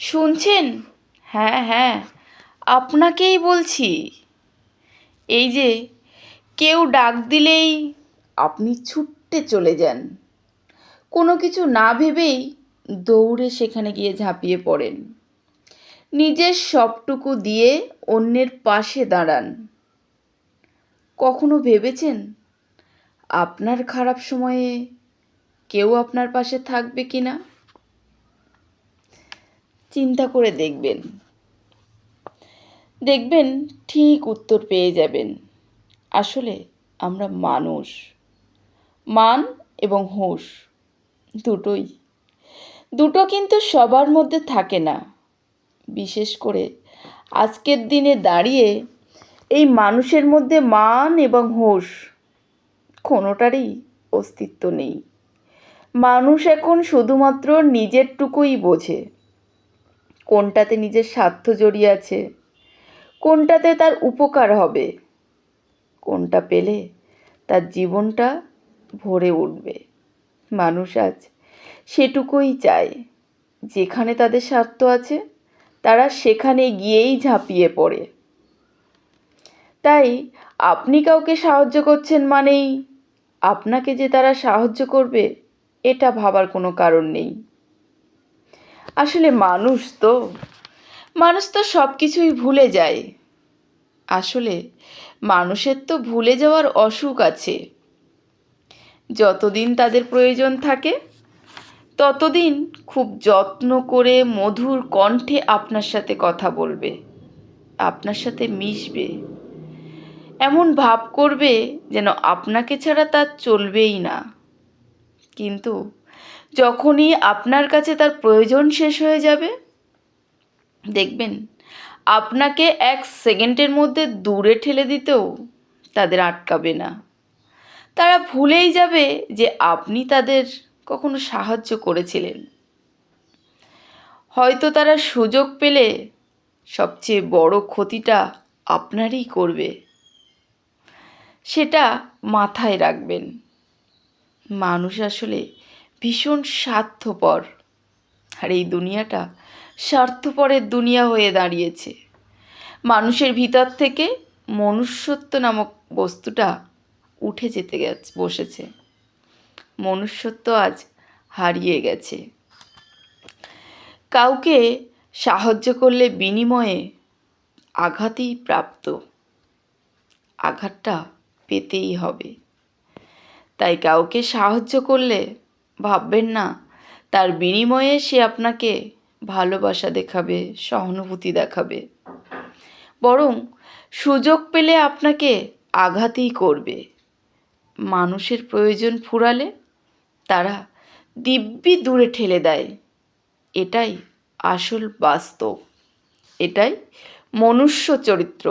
শুনছেন? হ্যাঁ হ্যাঁ, আপনাকেই বলছি। এই যে কেউ ডাক দিলেই আপনি ছুট্টে চলে যান, কোনো কিছু না ভেবেই দৌড়ে সেখানে গিয়ে ঝাঁপিয়ে পড়েন, নিজের সবটুকু দিয়ে অন্যের পাশে দাঁড়ান। কখনো ভেবেছেন আপনার খারাপ সময়ে কেউ আপনার পাশে থাকবে কি না? চিন্তা করে দেখবেন, দেখবেন ঠিক উত্তর পেয়ে যাবেন। আসলে আমরা মানুষ, মান এবং হুঁশ দুটোই, দুটো কিন্তু সবার মধ্যে থাকে না। বিশেষ করে আজকের দিনে দাঁড়িয়ে এই মানুষের মধ্যে মান এবং হুঁশ কোনোটারই অস্তিত্ব নেই। মানুষ এখন শুধুমাত্র নিজেরটুকুই বোঝে, কোনটাতে নিজের স্বার্থ জড়িয়ে আছে, কোনটাতে তার উপকার হবে, কোনটা পেলে তার জীবনটা ভরে উঠবে। মানুষ আজ সেটুকুই চায়। যেখানে তাদের স্বার্থ আছে তারা সেখানে গিয়েই ঝাঁপিয়ে পড়ে। তাই আপনি কাউকে সাহায্য করছেন মানেই আপনাকে যে তারা সাহায্য করবে এটা ভাবার কোনো কারণ নেই। আসলে মানুষ তো সব কিছুই ভুলে যায়। আসলে মানুষের তো ভুলে যাওয়ার অসুখ আছে। যতদিন তাদের প্রয়োজন থাকে ততদিন খুব যত্ন করে মধুর কণ্ঠে আপনার সাথে কথা বলবে, আপনার সাথে মিশবে, এমন ভাব করবে যেন আপনাকে ছাড়া তার চলবেই না। কিন্তু যখনই আপনার কাছে তার প্রয়োজন শেষ হয়ে যাবে, দেখবেন আপনাকে 1 সেকেন্ডের মধ্যে দূরে ঠেলে দিতেও তাদের আটকাবে না। তারা ভুলেই যাবে যে আপনি তাদের কখনো সাহায্য করেছিলেন। হয়তো তারা সুযোগ পেলে সবচেয়ে বড় ক্ষতিটা আপনারই করবে। সেটা মাথায় রাখবেন। মানুষ আসলে ভীষণ স্বার্থপর, আর এই দুনিয়াটা স্বার্থপরের দুনিয়া হয়ে দাঁড়িয়েছে। মানুষের ভিতর থেকে মনুষ্যত্ব নামক বস্তুটা উঠে যেতে বসেছে। মনুষ্যত্ব আজ হারিয়ে গেছে। কাউকে সাহায্য করলে বিনিময়ে আঘাতই প্রাপ্ত, আঘাতটা পেতেই হবে। তাই কাউকে সাহায্য করলে ভাববেন না তার বিনিময়ে সে আপনাকে ভালোবাসা দেখাবে, সহানুভূতি দেখাবে, বরং সুযোগ পেলে আপনাকে আঘাতই করবে। মানুষের প্রয়োজন ফুরালে তারা দিব্যি দূরে ঠেলে দেয়। এটাই আসল বাস্তব, এটাই মনুষ্য চরিত্র।